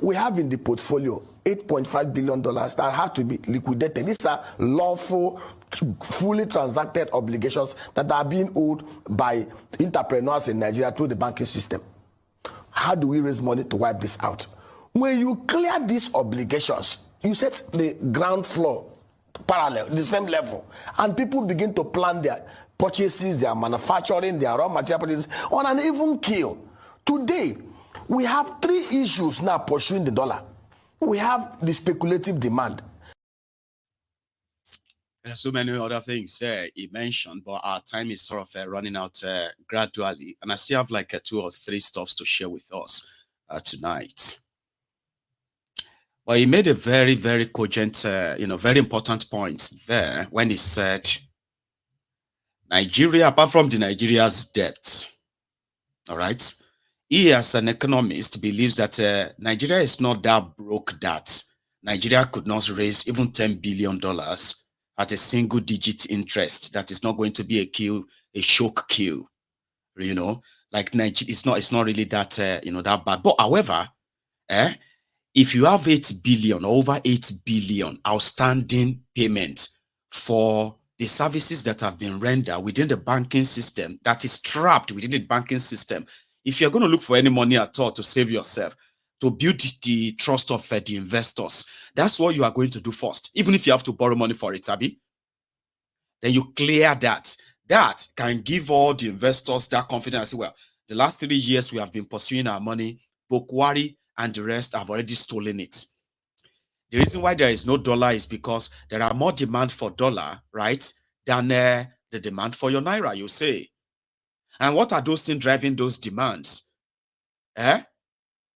We have in the portfolio $8.5 billion that had to be liquidated. These are lawful, fully transacted obligations that are being owed by entrepreneurs in Nigeria through the banking system. How do we raise money to wipe this out? When you clear these obligations, you set the ground floor parallel, the same level, and people begin to plan their purchases, their manufacturing, their raw material purchases on an even keel. Today, we have three issues now pursuing the dollar. We have the speculative demand. There are so many other things he mentioned, but our time is sort of running out gradually. And I still have like 2 or 3 stuffs to share with us tonight. But he made a very, very cogent, very important point there when he said, Nigeria, apart from the Nigeria's debt, all right, he as an economist believes that Nigeria is not that broke that Nigeria could not raise even $10 billion at a single-digit interest. That is not going to be a shock kill, like Nigeria. It's not really that that bad. But however, if you have 8 billion or over 8 billion outstanding payments for the services that have been rendered within the banking system, that is trapped within the banking system, if you're going to look for any money at all to save yourself, to build the trust of the investors, that's what you are going to do first. Even if you have to borrow money for it, Abi, then you clear that. That can give all the investors that confidence. Well, the last 3 years we have been pursuing our money, Bokwari and the rest have already stolen it. The reason why there is no dollar is because there are more demand for dollar, right, than the demand for your Naira, you say. And what are those things driving those demands?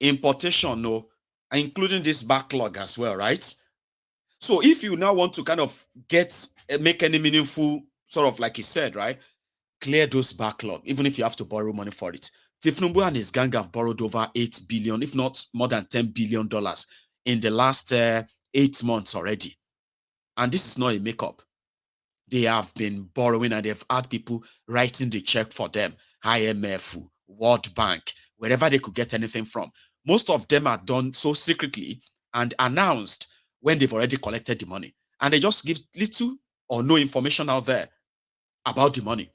Importation, no, including this backlog as well, right? So if you now want to kind of make any meaningful, sort of like he said, right, clear those backlog, even if you have to borrow money for it. Tifnumbu and his gang have borrowed over 8 billion, if not more than $10 billion in the last 8 months already. And this is not a makeup. They have been borrowing and they've had people writing the check for them. IMF, World Bank, wherever they could get anything from. Most of them are done so secretly and announced when they've already collected the money. And they just give little or no information out there about the money.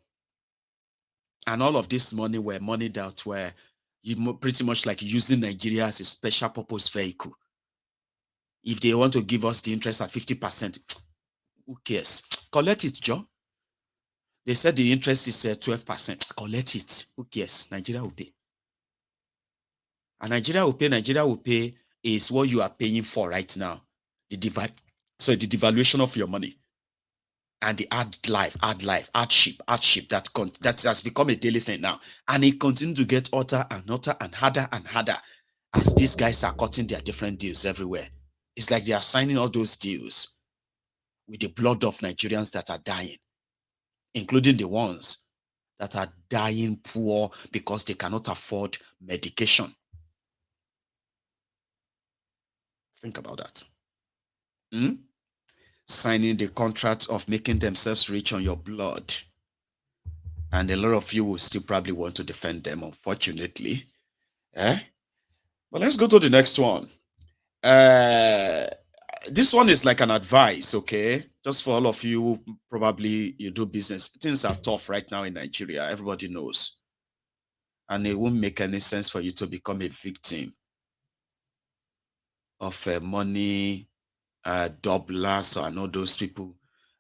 And all of this money were money that were pretty much like using Nigeria as a special purpose vehicle. If they want to give us the interest at 50%, who cares? Collect it, Joe. They said the interest is 12%. Collect it. Who cares? Nigeria will pay. And Nigeria will pay is what you are paying for right now. The devaluation of your money. And the hardship that has become a daily thing now. And it continues to get hotter and hotter and harder as these guys are cutting their different deals everywhere. It's like they are signing all those deals with the blood of Nigerians that are dying, including the ones that are dying poor because they cannot afford medication. Think about that. Signing the contract of making themselves rich on your blood. And a lot of you will still probably want to defend them, unfortunately. But let's go to the next one. This one is like an advice, okay? Just for all of you, probably you do business. Things are tough right now in Nigeria. Everybody knows. And it won't make any sense for you to become a victim of money doublers and all those people.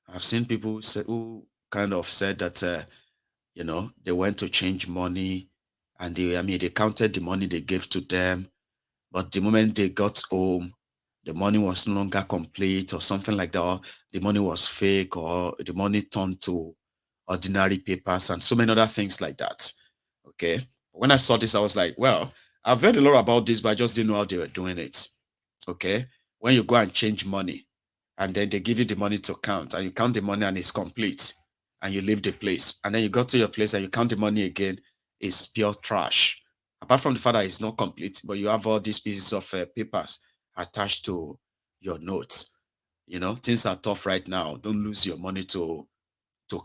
I've seen people who kind of said that, they went to change money and they counted the money they gave to them. But the moment they got home, the money was no longer complete or something like that. Or the money was fake or the money turned to ordinary papers and so many other things like that. Okay. When I saw this, I was like, well, I've heard a lot about this, but I just didn't know how they were doing it. Okay. When you go and change money and then they give you the money to count and you count the money and it's complete and you leave the place and then you go to your place and you count the money again, it's pure trash. Apart from the fact that it's not complete, but you have all these pieces of papers attached to your notes. Things are tough right now. Don't lose your money to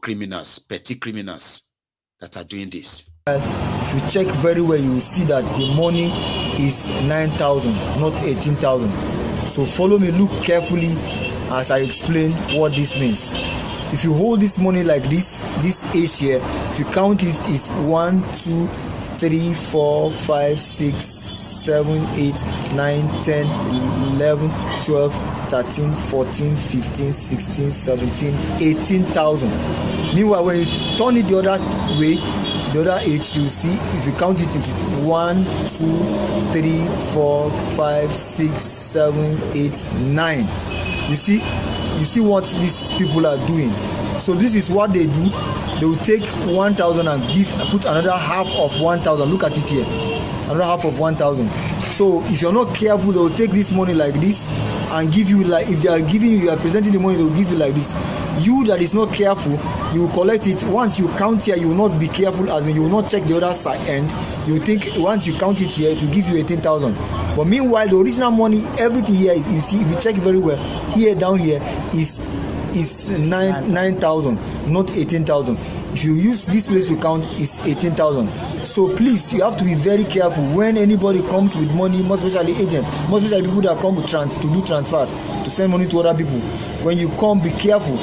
criminals, petty criminals that are doing this. If you check very well, you will see that the money is 9,000, not 18,000. So follow me, look carefully as I explain what this means. If you hold this money like this age here, if you count it, is 1, 2, 3, 4, 5, 6, 7, 8, 9, 10, 11, 12, 13, 14, 15, 16, 17, 18,000. Meanwhile, when you turn it the other way, the other age, you see, if you count it, it's 1, 2, 3, 4, 5, 6, 7, 8, 9. You see what these people are doing. So this is what they do. They will take 1,000 and put another half of 1,000. Look at it here, another half of 1,000. So if you're not careful, they will take this money like this and give you, like, if they are giving you, you are presenting the money, they will give you like this. You that is not careful, you will collect it. Once you count here, you will not be careful, as in you will not check the other side end. You think once you count it here, it will give you 18,000. But meanwhile, the original money, everything here, you see, if you check very well, here down here is 9,000, not 18,000. If you use this place to count, is 18,000. So please, you have to be very careful when anybody comes with money, most especially agents, most especially people that come with to do transfers, to send money to other people. When you come, be careful.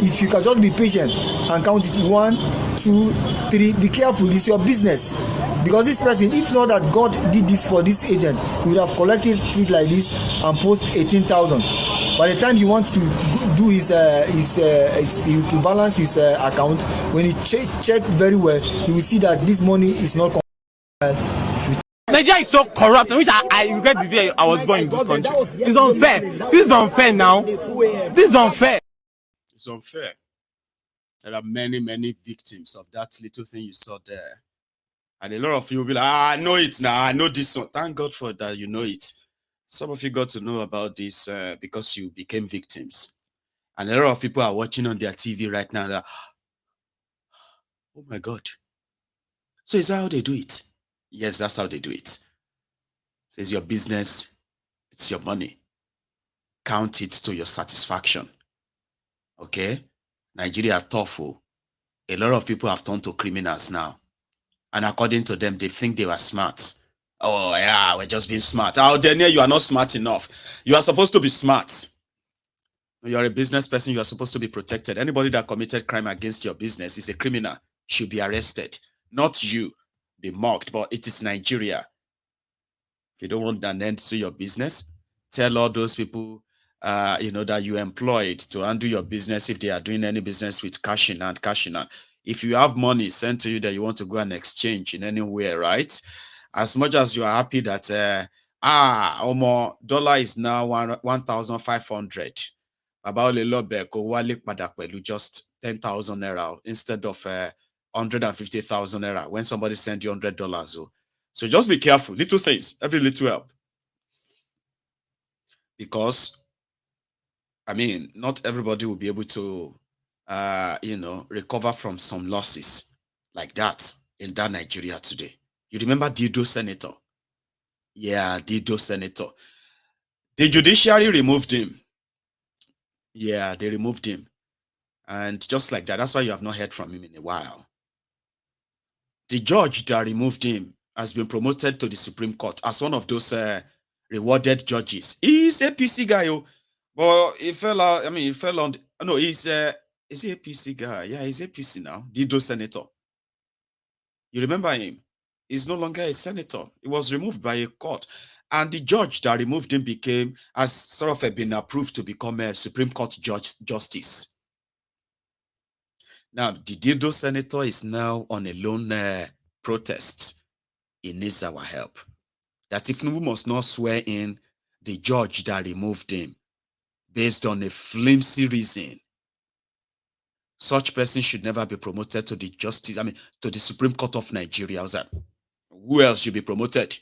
If you can just be patient and count it 1, 2, 3, be careful. It's your business. Because this person, if not that God did this for this agent, he would have collected it like this and post 18,000. By the time he wants to do to balance his account, when he check very well, he will see that this money is not. Nigeria is so corrupt. I wish I regret the day I was born in this country. It's unfair. This is unfair now. This is unfair. It's unfair. There are many, many victims of that little thing you saw there. And a lot of you will be like, I know it now. I know this one. Thank God for that. You know it. Some of you got to know about this because you became victims. And a lot of people are watching on their TV right now. Like, oh my God. So is that how they do it? Yes, that's how they do it. So it's your business. It's your money. Count it to your satisfaction. Okay? Nigeria are tough. A lot of people have turned to criminals now. And according to them, they think they were smart. Oh, yeah, we're just being smart. Out there, you are not smart enough. You are supposed to be smart. You are a business person. You are supposed to be protected. Anybody that committed crime against your business is a criminal, should be arrested. Not you, be mocked, but it is Nigeria. If you don't want an end to your business, tell all those people that you employed to handle your business, if they are doing any business with cashing out. If you have money sent to you that you want to go and exchange in anywhere, right? As much as you are happy that dollar is now 1,500, just 10,000 naira instead of 150,000 naira when somebody sends you $100. So just be careful. Little things, every little help. Because not everybody will be able to recover from some losses like that in that Nigeria today. You remember Dido Senator? Yeah, Dido Senator. The judiciary removed him. Yeah, they removed him. And just like that, that's why you have not heard from him in a while. The judge that removed him has been promoted to the Supreme Court as one of those rewarded judges. He's a PC guy, but he fell out. He fell on. No, is he a PC guy? Yeah, he's a PC now. Dido Senator. You remember him? He's no longer a senator. He was removed by a court. And the judge that removed him has sort of been approved to become a Supreme Court justice. Now, the Dido Senator is now on a lone protest. He needs our help. That if we must not swear in the judge that removed him based on a flimsy reason, such person should never be promoted to the to the Supreme Court of Nigeria. I was like, who else should be promoted?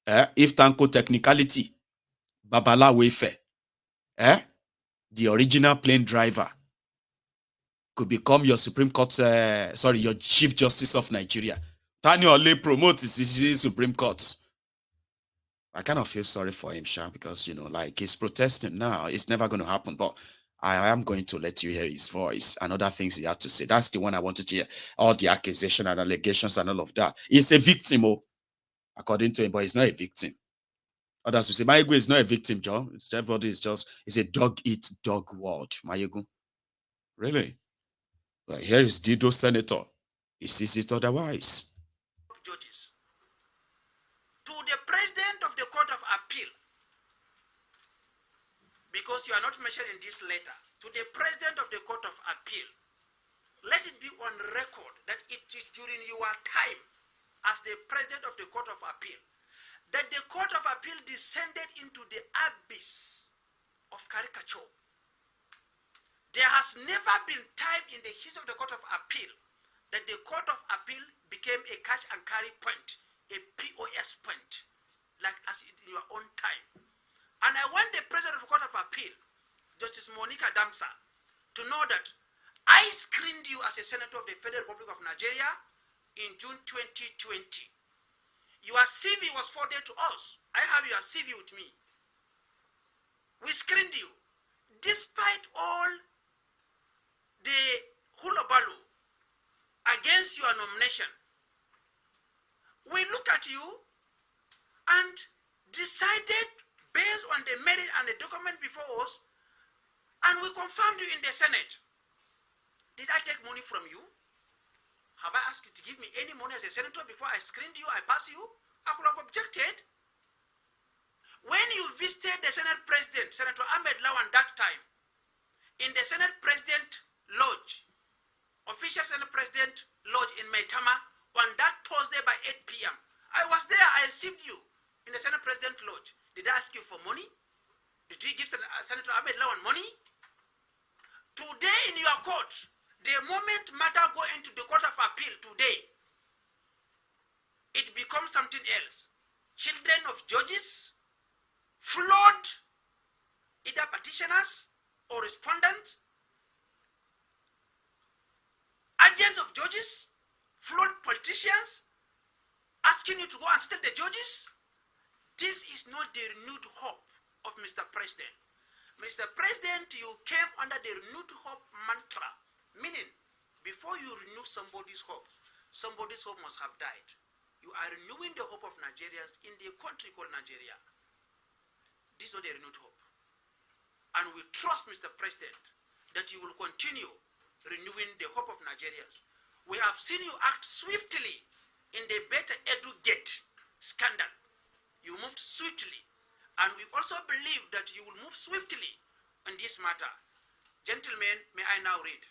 If Tanko technicality, Babala Wefe, the original plane driver, could become your Supreme Court, your Chief Justice of Nigeria. Tani Ole promotes the Supreme Court. I kind of feel sorry for him, Sha, because, he's protesting now. It's never going to happen, but I am going to let you hear his voice and other things he had to say. That's the one I wanted to hear. All the accusation and allegations and all of that. He's a victim. according to him, but he's not a victim. Others will say, Mayegu is not a victim, Joe. Everybody is just, it's a dog-eat-dog world, Mayegu. Really? Well, here is Dido Senator. He sees it otherwise. Judges. To the President of the Court of Appeal, because you are not mentioned in this letter, to the President of the Court of Appeal, let it be on record that it is during your time as the President of the Court of Appeal that the Court of Appeal descended into the abyss of caricature. There has never been time in the history of the Court of Appeal that the Court of Appeal became a catch and carry point, a POS point, like as in your own time. And I want the President of the Court of Appeal, Justice Monica Damsa, to know that I screened you as a Senator of the Federal Republic of Nigeria in June 2020. Your CV was forwarded to us. I have your CV with me. We screened you. Despite all the hullabaloo against your nomination, we looked at you and decided based on the merit and the document before us, and we confirmed you in the Senate. Did I take money from you? Have I asked you to give me any money as a senator before I screened you, I passed you? I could have objected. When you visited the Senate President, Senator Ahmed Lawan, that time, in the Senate President Lodge, official Senate President Lodge in Maitama, on that Thursday by 8 p.m., I was there, I received you in the Senate President Lodge. Did I ask you for money? Did you give Senator Ahmed Lawan money? Today in your court, the moment matter go into the Court of Appeal today, it becomes something else. Children of judges, flawed either petitioners or respondents, agents of judges, flawed politicians, asking you to go and settle the judges. This is not the renewed hope of Mr. President. Mr. President, you came under the renewed hope mantra, meaning before you renew somebody's hope must have died. You are renewing the hope of Nigerians in the country called Nigeria. This is not the renewed hope. And we trust, Mr. President, that you will continue renewing the hope of Nigerians. We have seen you act swiftly in the Better Edu Gate scandal. You moved swiftly. And we also believe that you will move swiftly on this matter. Gentlemen, may I now read?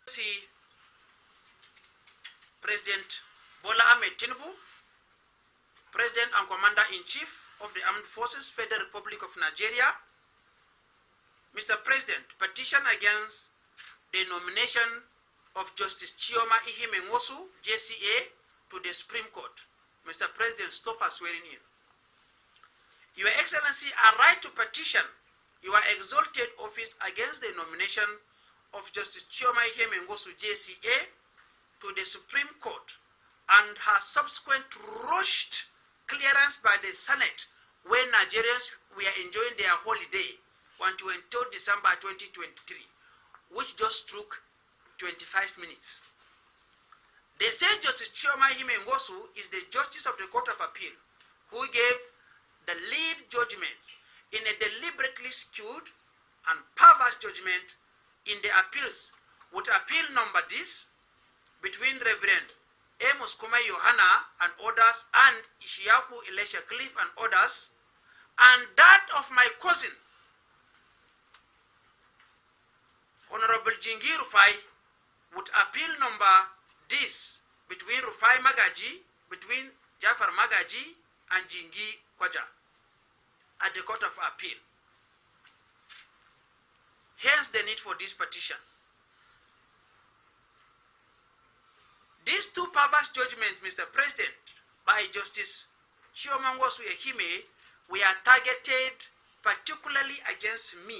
See President Bola Ahmed Tinubu, President and Commander-in-Chief of the Armed Forces, Federal Republic of Nigeria. Mr. President, petition against the nomination of Justice Chioma Ihime-Nwosu, JCA, to the Supreme Court. Mr. President, stop her swearing in. Your Excellency, I write to petition your exalted office against the nomination of Justice Chioma Ihime-Nwosu, JCA, to the Supreme Court and her subsequent rushed clearance by the Senate when Nigerians were enjoying their holiday on 23rd December 2023, which just took 25 minutes. They say Justice Chioma Ihime-Nwosu is the Justice of the Court of Appeal who gave the lead judgment in a deliberately skewed and perverse judgment in the appeals with appeal number this between Reverend Amos Kuma Yohana and others and Ishiaku Elisha Cliff and others, and that of my cousin Honorable Jingi Rufai with appeal number this between Rufai Magaji, between Jafar Magaji and Jingi Kwaja at the Court of Appeal. Hence the need for this petition. These two perverse judgments, Mr. President, by Justice Chioma Nwosu Ehime, were targeted particularly against me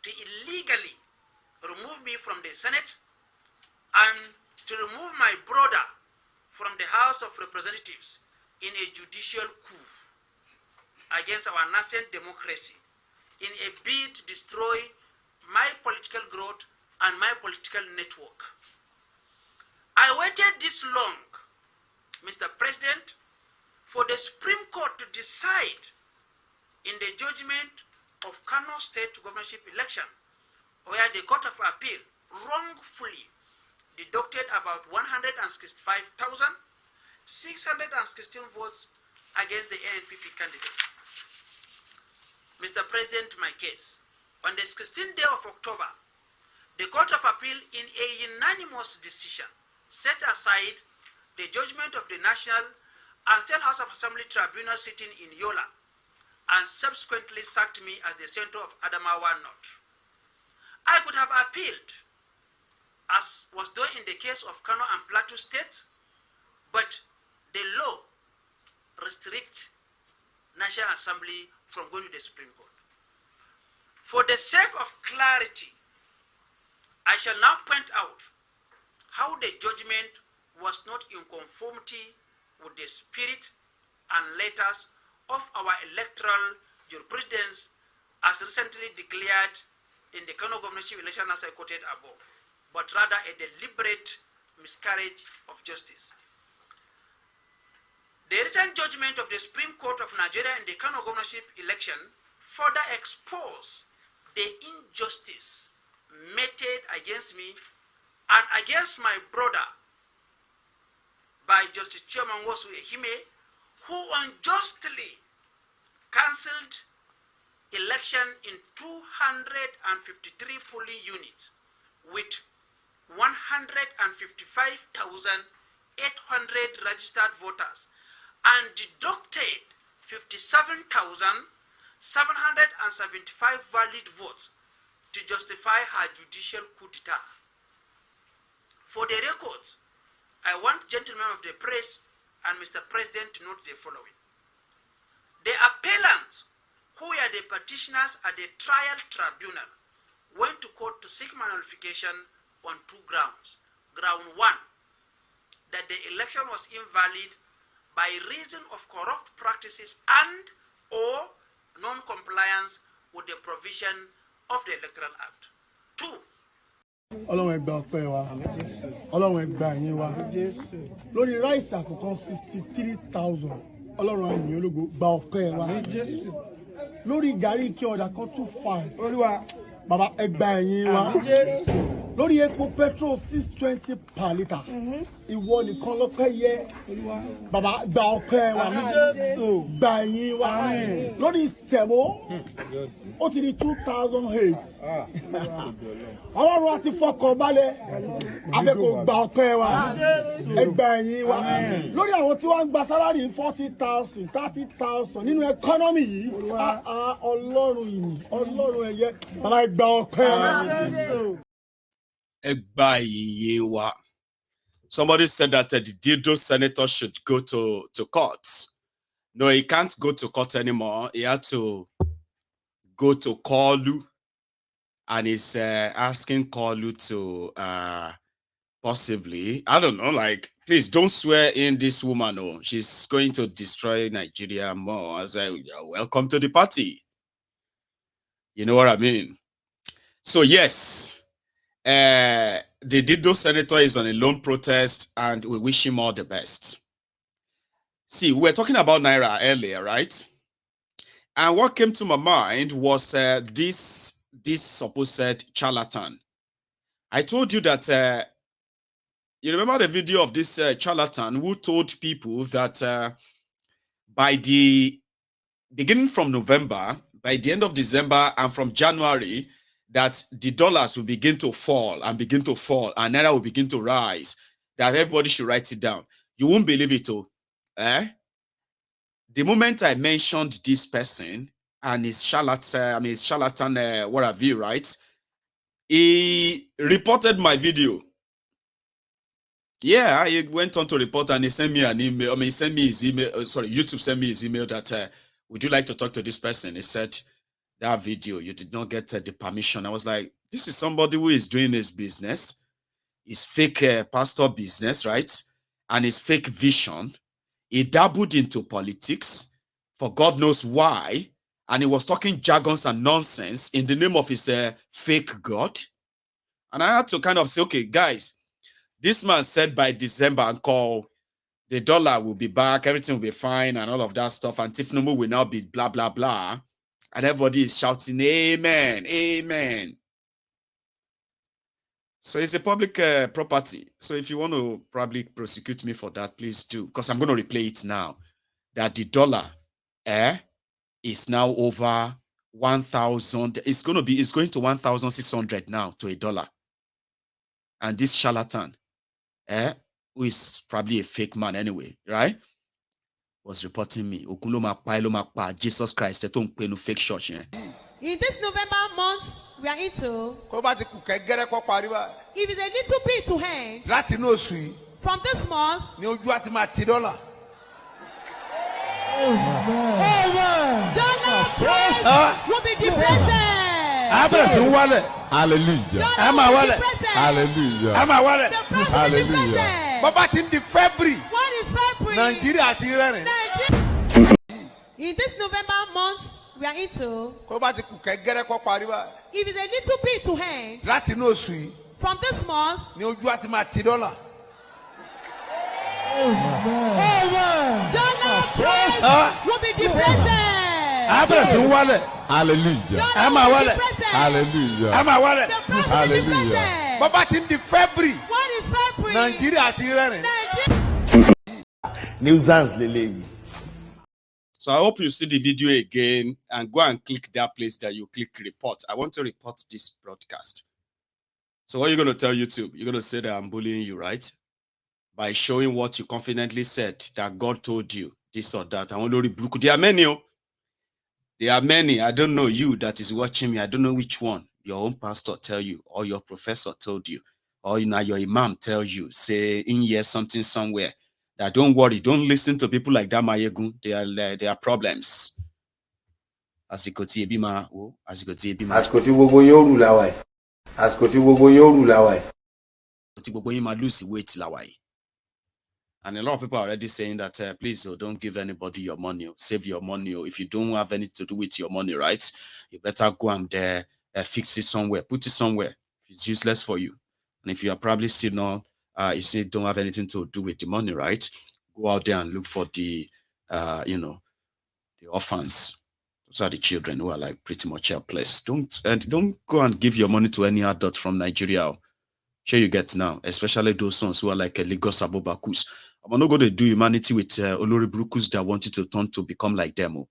to illegally remove me from the Senate and to remove my brother from the House of Representatives in a judicial coup against our nascent democracy in a bid to destroy my political growth and my political network. I waited this long, Mr. President, for the Supreme Court to decide in the judgment of Kano State governorship election, where the Court of Appeal wrongfully deducted about 165,616 votes against the ANPP candidate. Mr. President, my case. On the 16th day of October, the Court of Appeal, in a unanimous decision, set aside the judgment of the National and State House of Assembly Tribunal sitting in Yola, and subsequently sacked me as the center of Adamawa North. I could have appealed, as was done in the case of Kano and Plateau states, but the law restricts National Assembly from going to the Supreme Court. For the sake of clarity, I shall now point out how the judgment was not in conformity with the spirit and letters of our electoral jurisprudence as recently declared in the Kano governorship election as I quoted above, but rather a deliberate miscarriage of justice. The recent judgment of the Supreme Court of Nigeria in the Kano governorship election further exposed the injustice meted against me and against my brother by Justice Chairman Wosu Ehime, who unjustly cancelled election in 253 polling units with 155,800 registered voters and deducted 57,775 valid votes to justify her judicial coup d'etat. For the records, I want gentlemen of the press and Mr. President to note the following. The appellants, who were the petitioners at the trial tribunal, went to court to seek my nullification on two grounds. Ground one, that the election was invalid by reason of corrupt practices and or non-compliance with the provision of the Electoral Act. Two, Ọlọ́run ẹ gbà ọpẹ́ wa, Ọlọ́run ẹ gbà ìyìn wa, lórí ráìsì àkọ́kọ́ 63,000, Ọlọ́run ẹ̀yìn ológo gba ọpẹ́ wa, lórí gàrí ike ọ̀dà kan 25, bàbá ẹ gbà ìyìn wa, lórí epo petrol 620 per litre, ìwọ nìkan lọ́pẹ́ yẹ, bàbá gba ọpẹ́ wa, gba ìyìn wa, lórí sẹ̀mó ó ti di 2008. Ọlọ́run àti fọkàn balẹ̀ abẹ́kò gba ọpẹ́ wa ẹgbà ẹ̀yìn wa lórí àwọn tí wọ́n ń gba sálárì 40,000 30,000 nínú ẹkọ́nọ́mì yìí Ọlọ́run yìí Ọlọ́run ẹ̀yẹ bàbá ẹgbà ọpẹ́ wa. Ẹgbà ìyè wa. Somebody said that the Dido senator should go to court. No, he can't go to court anymore. He had to go to Kolu. And he's asking Kolu to possibly, I don't know, like, please don't swear in this woman. Oh, she's going to destroy Nigeria more. As I welcome to the party. You know what I mean? So yes, the Dido senator is on a lone protest, and we wish him all the best. See, we were talking about Naira earlier, right? And what came to my mind was this supposed charlatan. I told you that you remember the video of this charlatan who told people that by the beginning from November, by the end of December, and from January, that the dollars will begin to fall and Naira will begin to rise, that everybody should write it down. You won't believe it, oh. The moment I mentioned this person and his charlatan, what have you, right? He reported my video. Yeah, he went on to report, and he sent me an email. He sent me his email. YouTube sent me his email that, would you like to talk to this person? He said, that video, you did not get the permission. I was like, this is somebody who is doing his business. His fake pastor business, right? And his fake vision. He dabbled into politics for God knows why. And he was talking jargons and nonsense in the name of his fake God. And I had to kind of say, okay, guys, This man said by December and call, the dollar will be back, everything will be fine, and all of that stuff. And Tifnumu will now be blah, blah, blah. And everybody is shouting, amen, amen. So it's a public property. So if you want to probably prosecute me for that, please do. Because I'm going to replay it now. That the dollar is now over 1,000. It's going to 1,600 now to a dollar. And this charlatan, who is probably a fake man anyway, right? Was reporting me. Jesus Christ, they don't pay no fake church. In this November month we are into, if it's a little bit to hand, from this month, dollar price will be depressed. Hallelujah. Hallelujah. Hallelujah. What is February? Nigeria. In this November month we are into, if it's a little bit to hand, from this month, dollar price will be depressed. Hallelujah. Hallelujah. Hallelujah. What is February? Nigeria. So I hope you see the video again and go and click that place that you click report. I want to report this broadcast. So what are you going to tell YouTube? You're going to say that I'm bullying you, right? By showing what you confidently said that God told you, this or that. There are many. There are many. I don't know you that is watching me. I don't know which one your own pastor tell you or your professor told you or your imam tell you, say in here something somewhere. That don't worry, don't listen to people like that, Mayegun. They are problems. Asikoti ebima, asikoti ebima. Asikoti gbogbo yoru lawai. Asikoti gbogbo yoru lawai. Asikoti gbogbo yin ma lose weight lawai. And a lot of people are already saying that, please, don't give anybody your money, save your money. If you don't have anything to do with your money, right, you better go and fix it somewhere, put it somewhere. It's useless for you. And if you are probably still not, you say don't have anything to do with the money, right, go out there and look for the, the orphans. Those are the children who are like pretty much helpless. Don't go and give your money to any adult from Nigeria. Sure you get now, especially those ones who are like a Lagos Abobakus. I'm not going to do humanity with Olori Brukus that want you to turn to become like them.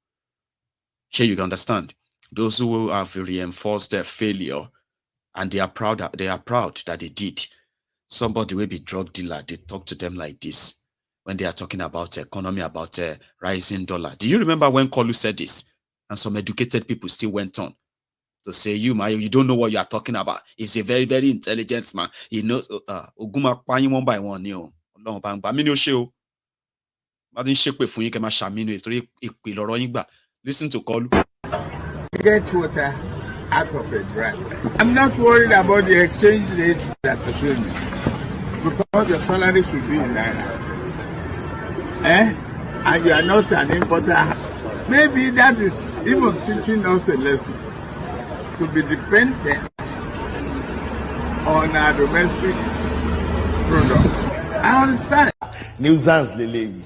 Sure, you can understand. Those who have reinforced their failure and they are proud that they did. Somebody will be drug dealer. They talk to them like this when they are talking about economy, about rising dollar. Do you remember when Kolu said this? And some educated people still went on to say, you don't know what you are talking about. He's a very, very intelligent man. He knows Oguma Pani one by one, listen to Kolu. Get water out of it, right? I'm not worried about the exchange rate that you're showing me, because your salary should be in Naira. And you are not an importer. Maybe that is even teaching us a lesson to be dependent on our domestic product. I understand. Nuisance, Lele.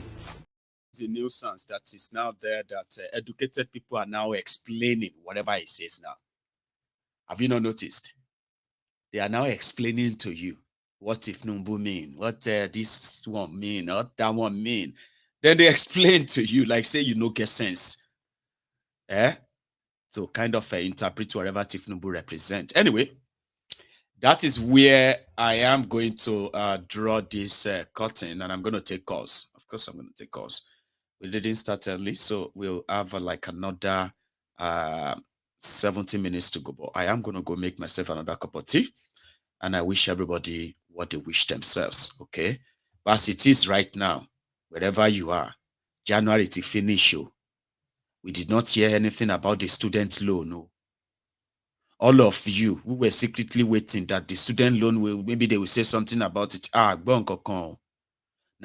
It's a nuisance that is now there that educated people are now explaining whatever he says now. Have you not noticed? They are now explaining to you what if Numbu mean, what this one mean, what that one mean. Then they explain to you, like say you know get sense. So kind of interpret whatever Tifnubu represent. Anyway, that is where I am going to draw this curtain, and I'm going to take calls. Of course, I'm going to take calls. We didn't start early, so we'll have like another 70 minutes to go. But I am going to go make myself another cup of tea, and I wish everybody what they wish themselves, okay? But as it is right now, wherever you are, January to finish, we did not hear anything about the student loan, no. All of you who were secretly waiting that the student loan will, maybe they will say something about it. Now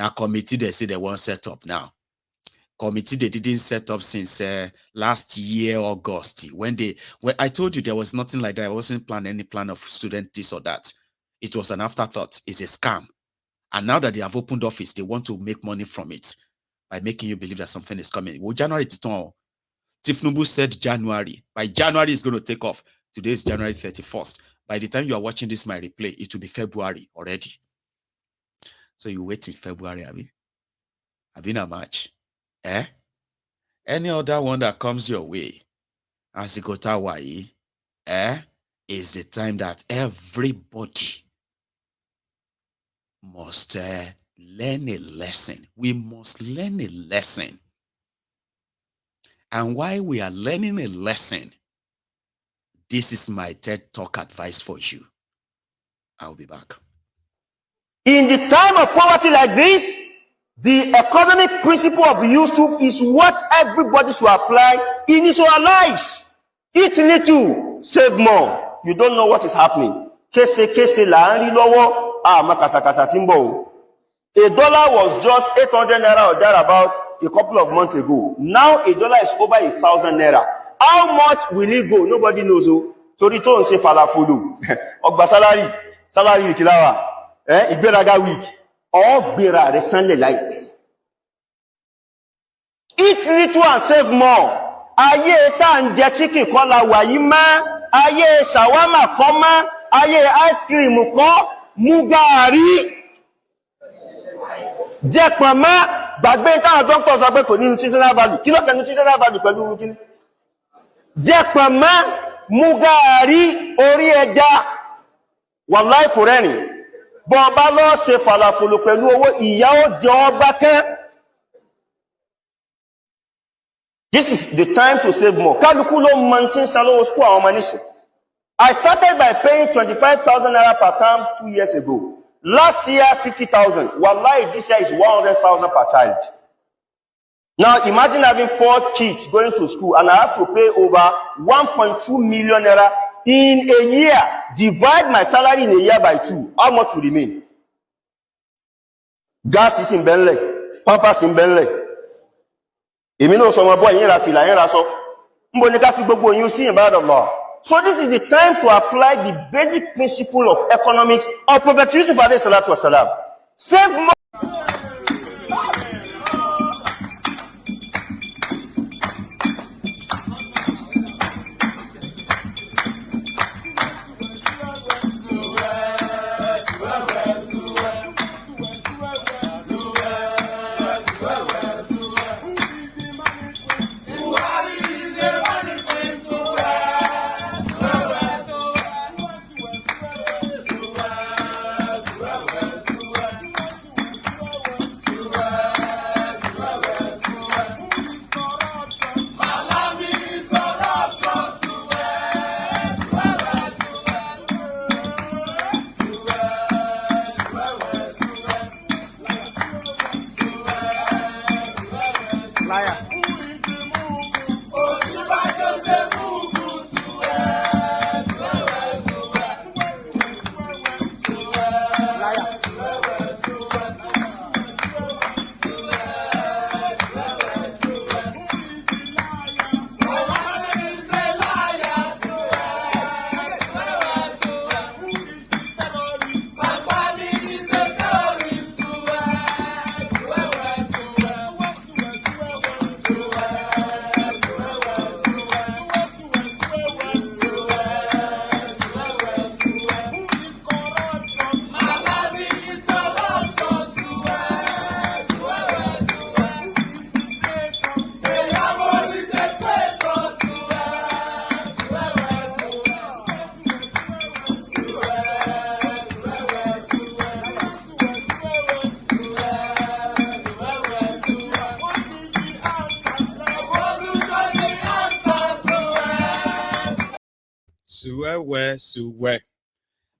committee, they say they won't set up now. Committee, they didn't set up since last year, August. When I told you there was nothing like that. I wasn't planning any plan of student this or that. It was an afterthought. It's a scam. And now that they have opened office, they want to make money from it by making you believe that something is coming. Well, January to turn. Tifnubu said January. By January, it's going to take off. Today is January 31st. By the time you are watching this, my replay, it will be February already. So you wait till February, have in a match. Any other one that comes your way, as you go to Hawaii, is the time that everybody must learn a lesson. We must learn a lesson. And while we are learning a lesson, this is my TED Talk advice for you. I'll be back. In the time of poverty like this, the economic principle of Yusuf is what everybody should apply in his own lives. Eat little, save more. You don't know what is happening. Kese la nri lowo, makasakasa timbo. A dollar was just 800 naira or thereabout a couple of months ago. Now a dollar is over 1,000 naira. How much will it go? Nobody knows. Tori to nse falafulu. Ogba salary kilawa. Igberaga week. Ogbera resanle like. Eat little and save more. Aye ta nje chicken kola wayi ma. Aye shawarma koma. Aye ice cream ko. Mugari. Jẹ́ pọ̀nmọ́ gbàgbé táwọn doctors sọ pé kò ní nutritional value. Kí ló fẹ́ nutritional value pẹ̀lú irú kíní? Jẹ́ pọ̀nmọ́ mú gààrí orí ẹja. Wàláì kò rẹ́rìn. Bọ́ bá lọ ṣe fàlàfòlò pẹ̀lú owó ìyà ó jẹ ọ́ bákẹ́. This is the time to save more. Kálukú ló mọ tí ń san lówó school àwọn ọmọ níṣẹ́. I started by paying 25,000 naira per term 2 years ago. Last year, 50,000. Wallahi, this year is 100,000 per child. Now, imagine having 4 kids going to school and I have to pay over 1.2 million naira in a year. Divide my salary in a year by 2. How much will remain? Gas is in Benley. Pampers in Benley. Èmi náà sọ ọmọ boy yẹn ra fìlà yẹn ra sọ. Nbo ni ká fi gbogbo yín sí ibadallah. So this is the time to apply the basic principle of economics of Prophet Yusuf alayhi salatu wasalam. Save more.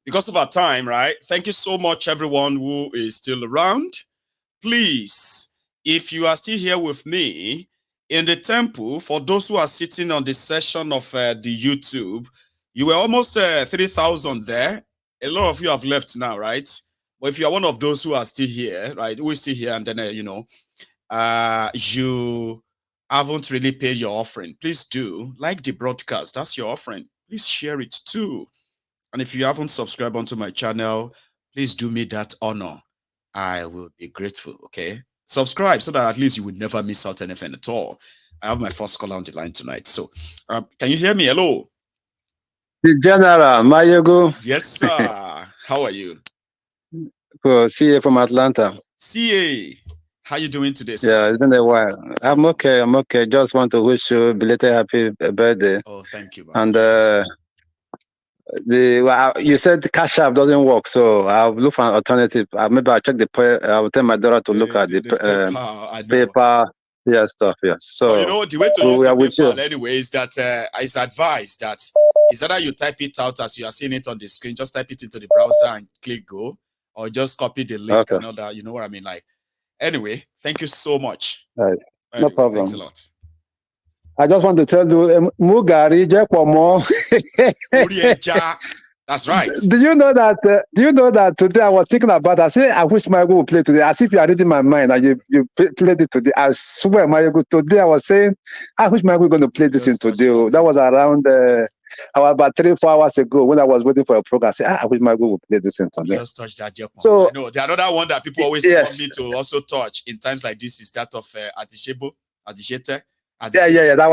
Because of our time, right? Thank you so much, everyone who is still around. Please, if you are still here with me in the temple, for those who are sitting on the session of the YouTube, you were almost 3,000 there. A lot of you have left now, right? But if you are one of those who are still here, right? We're still here, and then, you haven't really paid your offering. Please do like the broadcast. That's your offering. Please share it too. And if you haven't subscribed onto my channel, please do me that honor I will be grateful. Okay. Subscribe so that at least you will never miss out anything at all. I have my first caller on the line tonight. So, can you hear me? Hello. The General, Mayego. Yes, sir. How are you? Well, CA from Atlanta. CA. How you doing today, sir? Yeah, it's been a while. I'm okay. I'm okay. Just want to wish you a belated happy birthday. Oh, thank you. And you said the Cash App doesn't work, so I'll look for an alternative. Maybe I'll check I'll tell my daughter to look at the PayPal. Yeah, stuff. Yes. So well, you know the way to use the PayPal anyway is that it's advised that is either you type it out as you are seeing it on the screen, just type it into the browser and click go, or just copy the link and all that. You know what I mean? Like, anyway, thank you so much. Right. Anyway, no problem. Thanks a lot. I just want to tell you, Mugari Jekwomo. That's right. Do you know that today I was thinking about? I say I wish Mario would play today. As if you are reading my mind and you played it today. I swear, Mario, today I was saying I wish Mario was going to play this in today. That was around about 3-4 hours ago when I was waiting for a program. I said I wish Mario would play this in today. Just touch that. So I know the another one that people always want me to also touch in times like this is that of Adishete. Yeah. That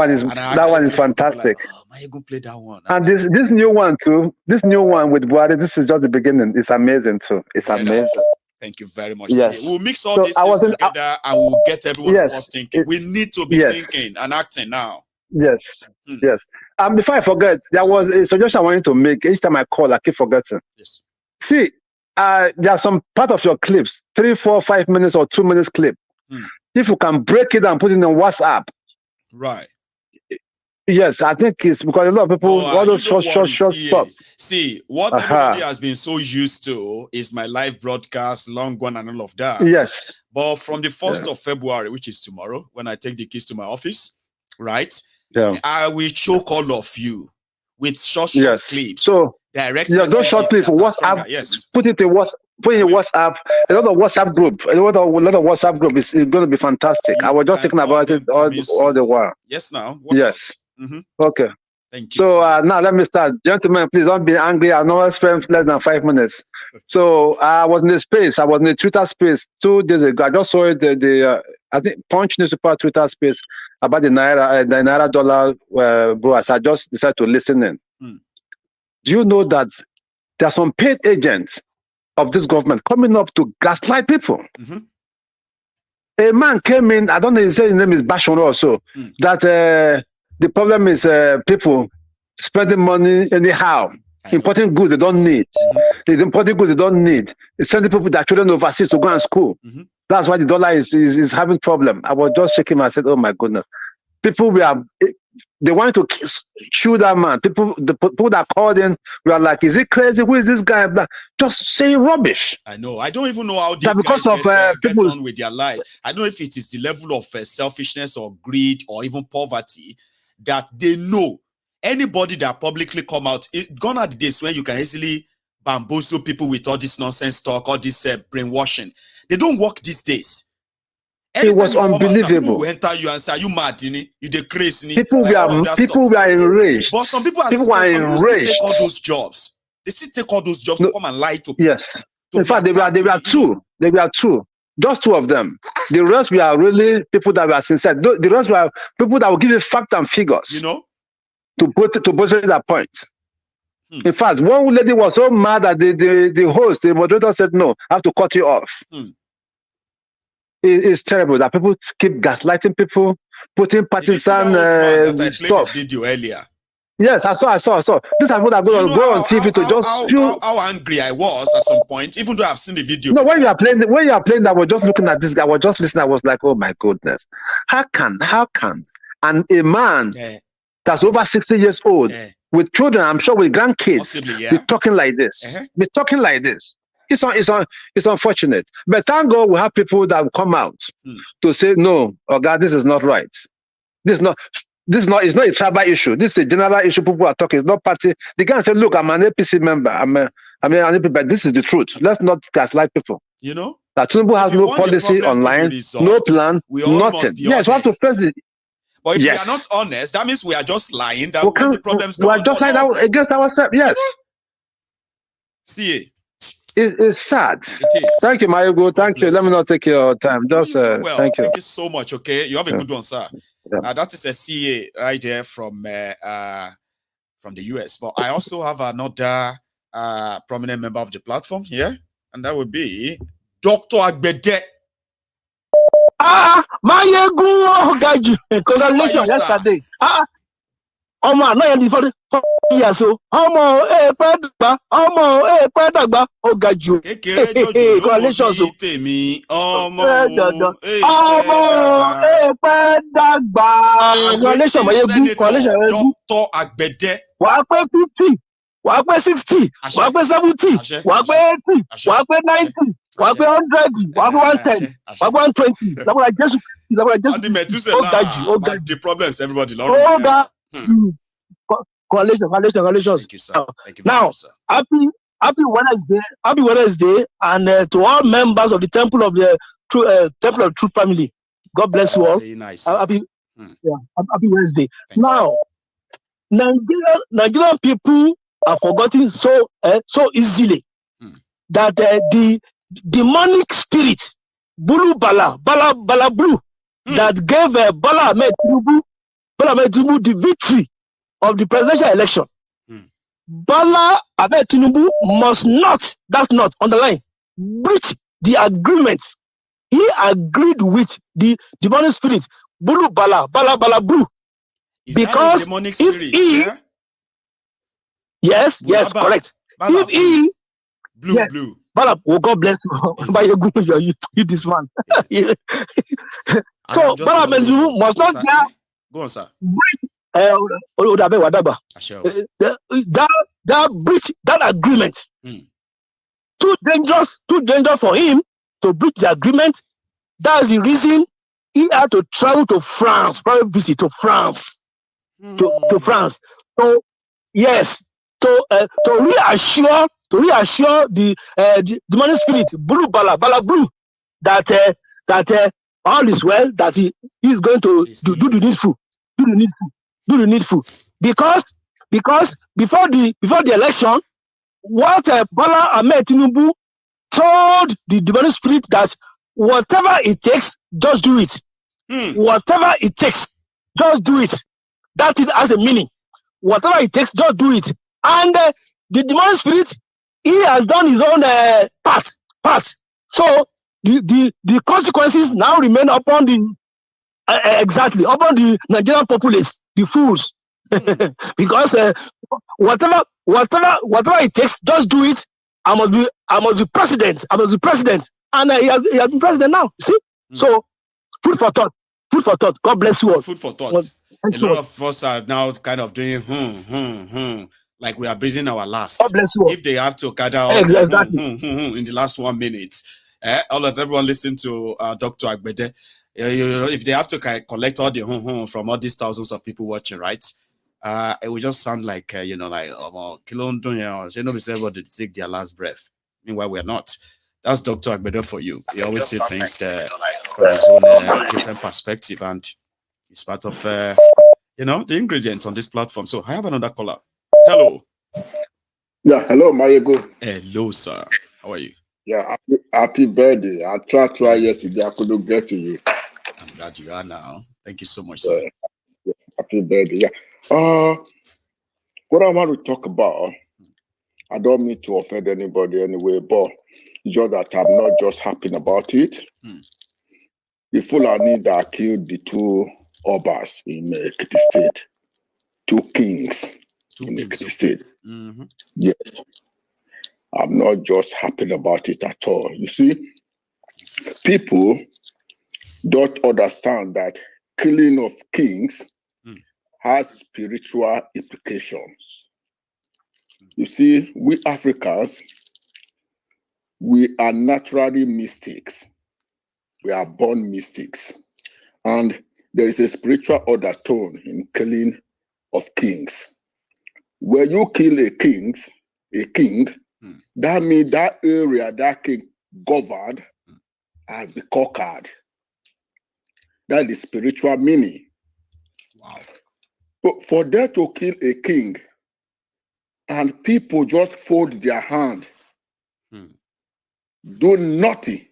one is fantastic. Like, oh, my play that one. And this new one too. This new one with Buhari. This is just the beginning. It's amazing too. It's amazing. Thank you very much. Yes. We'll mix all these things together and we'll get everyone first thinking. We need to be thinking and acting now. Yes. Yes. Before I forget, there was a suggestion I wanted to make. Each time I call, I keep forgetting. Yes. See, there are some part of your clips, 3, 4, 5 minutes or 2 minutes clip. If you can break it and put it in WhatsApp. Right. Yes, I think it's because a lot of people, all those short stuff. See, what everybody has been so used to is my live broadcast, long one and all of that. Yes. But from the 1st of February, which is tomorrow, when I take the keys to my office, right? Yeah. I will choke all of you with short clips. So, direct those short clips, WhatsApp, put it in WhatsApp. Put in WhatsApp, a lot of WhatsApp group is going to be fantastic. I was just thinking about it all the while. Yes, now. Yes. Okay. Thank you. So now let me start. Gentlemen, please don't be angry. I know I spent less than 5 minutes. So I was in the space. I was in the Twitter space 2 days ago. I just saw it, I think Punch newspaper Twitter space about the Naira dollar, bro. So I just decided to listen in. Do you know that there are some paid agents of this government coming up to gaslight people? A man came in, I don't know, he said his name is Bashon or so, that the problem is people spending money anyhow, importing goods they don't need. Importing goods they don't need. Sending people that children overseas to go and school. That's why the dollar is having problem. I was just shaking my head, oh my goodness. People they wanted to shoot that man. The people that called in were like, is it crazy? Who is this guy? Just saying rubbish. I know. I don't even know how these guys get on with their lives. I don't know if it is the level of selfishness or greed or even poverty that they know. Anybody that publicly come out, gone are the days when you can easily bamboozle people with all this nonsense talk, all this brainwashing. They don't work these days. Anytime it was unbelievable. People will enter you and say, "Are you mad? You the crazy." People were enraged. But some people were enraged. Take all those jobs. They still take all those jobs to come and lie to people. Yes. In fact, there were two. There were two. Just 2 of them. The rest were really people that were sincere. The rest were people that will give you facts and figures. You know, to put that point. In fact, one lady was so mad that the host, the moderator, said, "No, I have to cut you off." It's terrible that people keep gaslighting people, putting partisan stuff. Video earlier. Yes, I saw. These are what I'm going to go on TV to just spew. How angry I was at some point, even though I've seen the video. No, when you are playing that, I was just looking at this guy. I was just listening. I was like, oh my goodness, how can, and a man that's over 60 years old with children, I'm sure with grandkids, be talking like this, be talking like this. It's unfortunate, but thank God we have people that will come out to say, no, oh God, this is not right. It's not a tribal issue. This is a general issue. People are talking. It's not party. They can say, look, I'm an APC member. I'm an APC, but this is the truth. Let's not gaslight people. You know, that Tinubu has no policy online, no plan, nothing. Yes, we have to face it. But if we are not honest, that means we are just lying. That the problems we are just lying against ourselves. Yes. See, It's sad. It is. Thank you, Mayogo. Thank you. Let me not take your time. Just well, thank you. Thank you so much. Okay, you have a good one, sir. That is a CA right there from the US. But I also have another prominent member of the platform here, and that would be Dr. Agbede. Mayogo, congratulations yesterday. Ọmọ àná yẹn di 40 years o. Ọmọ èèpẹ̀ dàgbà ó ga jù. Kékeré jòjò ló wo bí tèmi. Ọmọ èèpẹ̀ dàgbà. Congratulations Mayogo. Congratulations Mayogo. Dr. Agbede. Wàá pé 50, wàá pé 60, wàá pé 70, wàá pé 80, wàá pé 90, wàá pé 100, wàá pé 110, wàá pé 120. Lábúrò Jésù. The problems everybody learn. Congratulations. Thank you, sir. Thank you now, much, sir. Happy Wednesday, and to all members of the Temple of Truth family. God bless you all. Nice, happy Wednesday. Now, Nigerian people are forgetting so easily that the demonic spirit, Bulu Bala Blue, that gave Bola Ahmed Tinubu the victory of the presidential election. Bola Ahmed Tinubu must not, underline, breach the agreement. He agreed with the demonic spirit, Bulu Bala Blue. Is because that a demonic spirit? Yes, correct. Bala, blue. Bala, God bless you. You this man. Yeah. So Bola Ahmed Tinubu must not go on, sir. That breach that agreement. Too dangerous for him to breach the agreement. That is the reason he had to travel to France, private visit to France. To France. So yes, to reassure the demonic spirit, Bala Blue, that all is well, that he is going to do the needful. Because before the election, what Bola Ahmed Tinubu told the demonic spirit that whatever it takes, just do it. Whatever it takes, just do it. That it has a meaning. Whatever it takes, just do it. And the demonic spirit, he has done his own part. So the consequences now remain upon the upon the Nigerian populace, the fools. Because whatever it takes, just do it. I must be president. And he has been president now. See? So food for thought. God bless you all. Food for thought. A lot of us are now kind of doing like we are breathing our last. God bless you all. If they have to gather all in the last 1 minute, all of everyone listen to Dr. Agbede. If they have to collect all the from all these thousands of people watching, right? It will just sound like everybody take their last breath. Meanwhile, we're not. That's Dr. Agbede for you. He always see things from his own different perspective, and it's part of the ingredients on this platform. So I have another caller. Hello. Yeah, hello, Mayogo. Hello, sir. How are you? Yeah, happy birthday. I tried yesterday. I couldn't get to you. I'm glad you are now. Thank you so much, sir. Yeah, happy birthday. Yeah. What I want to talk about, I don't mean to offend anybody anyway, but just that I'm not just happy about it. The Fulani that killed the two Obas in Ekiti State, two kings in Ekiti State. Yes. I'm not just happy about it at all. You see, people don't understand that killing of kings has spiritual implications. You see, we Africans, we are naturally mystics. We are born mystics. And there is a spiritual undertone in killing of kings. When you kill a king, that means that area that king governed has been conquered. That is spiritual meaning. Wow. But for them to kill a king and people just fold their hand do nothing,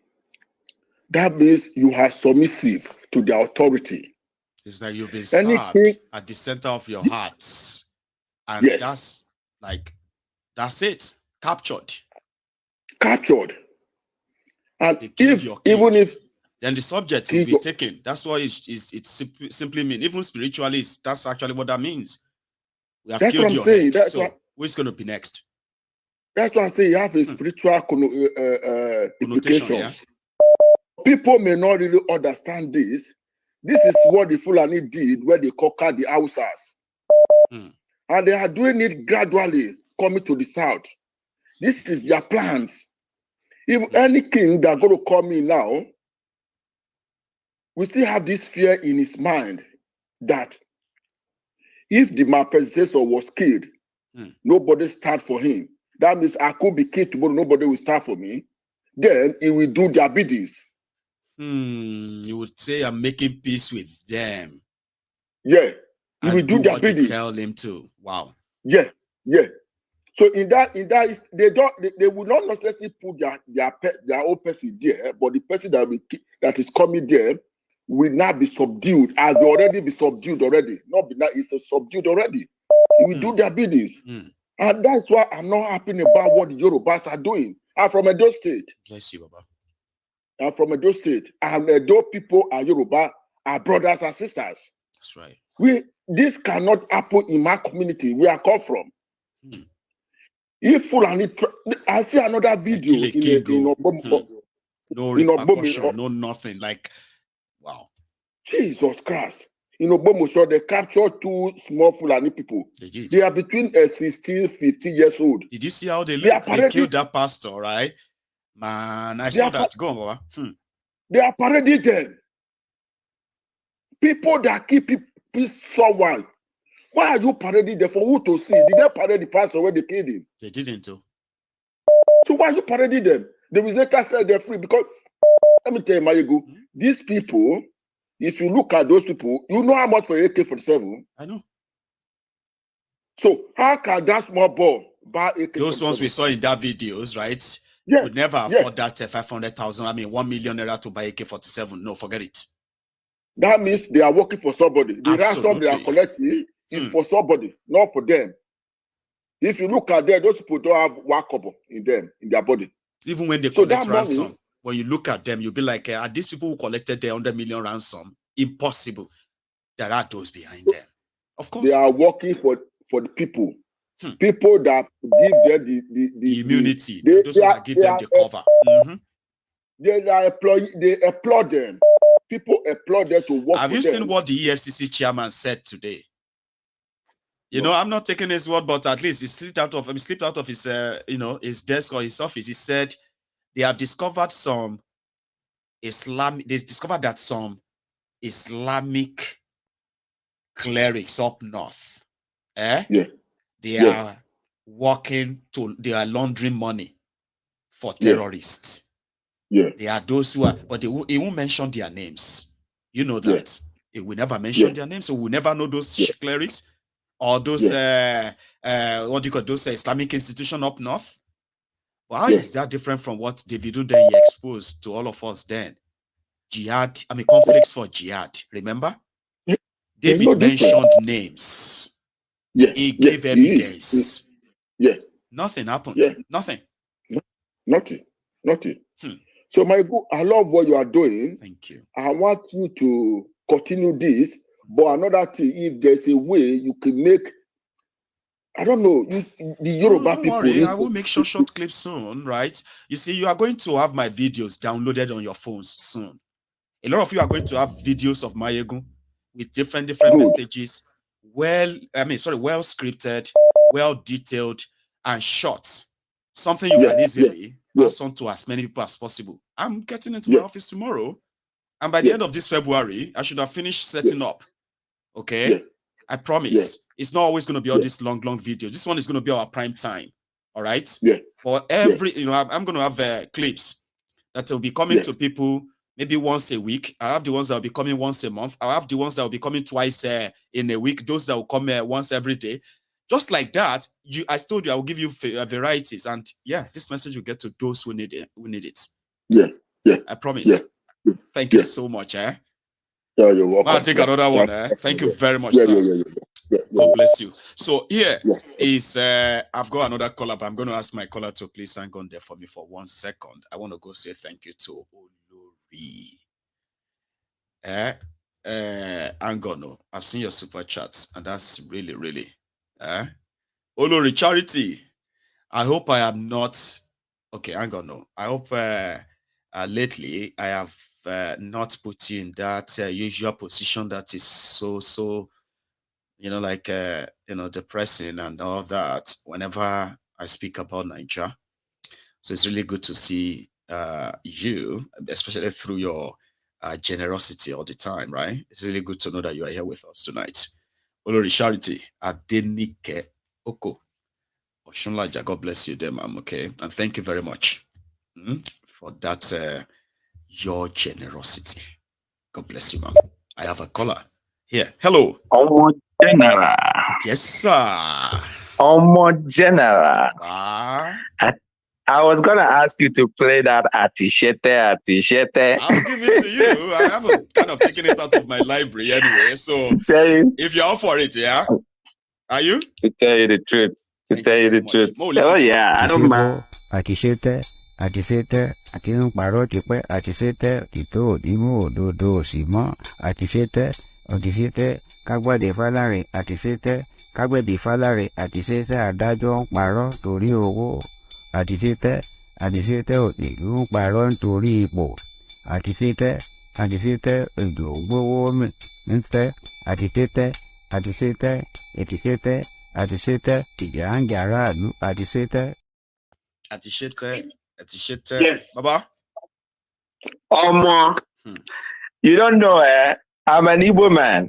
that means you are submissive to the authority. It's like you've been stabbed at the center of your hearts. And that's like, that's it. Captured. Captured. And if, even if, then the subject will be taken. That's what it simply means. Even spiritually, that's actually what that means. We have killed your head. So who's going to be next? That's why I say you have a spiritual implications. Yeah? People may not really understand this. This is what the Fulani did when they conquered the Hausas. And they are doing it gradually, coming to the south. This is their plans. If any king that going to come in now, we still have this fear in his mind that if my predecessor was killed, nobody start for him. That means I could be killed tomorrow, nobody will start for me. Then he will do their biddings. You would say I'm making peace with them. Yeah. He will do their biddings. Tell him to. Wow. Yeah. So in that they will not necessarily put their own person there, but the person that is coming there will not be subdued, as they already be subdued already. Not be not, it's subdued already. He will do their biddings. And that's why I'm not happy about what the Yorubas are doing. I'm from Edo State. Bless you, Baba. I'm from Edo State. And Edo people and Yoruba are brothers and sisters. That's right. This cannot happen in my community where I come from. If Fulani, I see another video in Obomo. No repercussion, no nothing. Like, wow. Jesus Christ. In Obomo, they captured 2 small Fulani people. They did. They are between 16, 15 years old. Did you see how they look? They killed that pastor, right? Man, I saw that. Go on, Baba. They are parading them. People that keep someone. Why are you parading them? For who to see? Did they parade the pastor when they killed him? They didn't too. So why are you parading them? They will later say they're free because, let me tell you, Mayego, these people, if you look at those people, you know how much for AK-47? I know. So how can that small boy buy AK-47? Those ones we saw in that videos, right? Could never afford that 500,000. I mean, 1 million naira to buy AK-47. No, forget it. That means they are working for somebody. The ransom they are collecting is for somebody, not for them. If you look at them, those people don't have one kobo in them, in their body. Even when they collect ransom, when you look at them, you'll be like, are these people who collected their 100 million ransom? Impossible. There are those behind them. Of course. They are working for the people. People that give them the immunity. Those that give them the cover. They applaud them. People applaud them to work. Have you seen what the EFCC chairman said today? You know, I'm not taking his word, but at least he slipped out of his his desk or his office. He said they have discovered they discovered that some Islamic clerics up north, they are they are laundering money for terrorists. They are those who are, but he won't mention their names. You know that. He will never mention their names, so we'll never know those clerics or those what do you call those Islamic institution up north. Well, how is that different from what Davido then exposed to all of us then? Jihad, I mean conflicts for jihad. Remember? David mentioned names. He gave evidence. Nothing happened. Nothing. Nothing. So, I love what you are doing. Thank you. I want you to continue this. But another thing, if there's a way you can make, I don't know, the Yoruba don't people. Worry, I will make short clips soon, right? You see, you are going to have my videos downloaded on your phones soon. A lot of you are going to have videos of Mayegu with different messages. Well scripted, well detailed, and short. Something you can easily pass on to as many people as possible. I'm getting into my office tomorrow, and by the end of this February, I should have finished setting up. Okay, I promise. It's not always going to be all these long videos. This one is going to be our prime time. All right. For every, I'm going to have clips that will be coming to people maybe once a week. I have the ones that will be coming once a month. I have the ones that will be coming twice in a week. Those that will come once every day. just like that, I told you I will give you varieties, and yeah, this message will get to those who need it. Yes, yes. I promise. Yes. Thank you so much. Yeah, you're welcome. I'll take another one. Thank you very much, sir. God bless you. So here is I've got another caller, but I'm going to ask my caller to please hang on there for me for 1 second. I want to go say thank you to Olori. Angono, I've seen your super chats, and that's really, really. Olori Charity. I hope I am not okay. Angono. I hope lately I have not put you in that usual position that is so like depressing and all that whenever I speak about Nigeria. So it's really good to see you, especially through your generosity all the time, right? It's really good to know that you are here with us tonight. Olori Charity Adenike Oko Oshunlaja, God bless you there, ma'am. Okay, and thank you very much for that your generosity. God bless you, ma'am. I have a caller here. Hello. Omo General. Yes, sir. Omo General. I was gonna ask you to play that Atishete. I'll give it to you. I haven't kind of taken it out of my library anyway. So if you're up for it, yeah. Are you? To tell you the truth. Oh yeah, I don't mind. Atishete, àti ń parọ́ tipẹ́, àtisẹ́tẹ́, òtítọ́ òdìmú òdodo òsì mọ́, àtisẹ́tẹ́, kágbàdé fáláre, àtisẹ́tẹ́, kágbẹ̀bí fáláre, àtisẹ́tẹ́, adájọ́ ń parọ́ torí owó, àtisẹ́tẹ́, òtìlú ń parọ́ nítorí ipò, àtisẹ́tẹ́, èdò gbówó ń tẹ́, àtisẹ́tẹ́, ìjà ń jà aráàlú, àtisẹ́tẹ́. Yes. Baba? You don't know, I'm an Igbo man.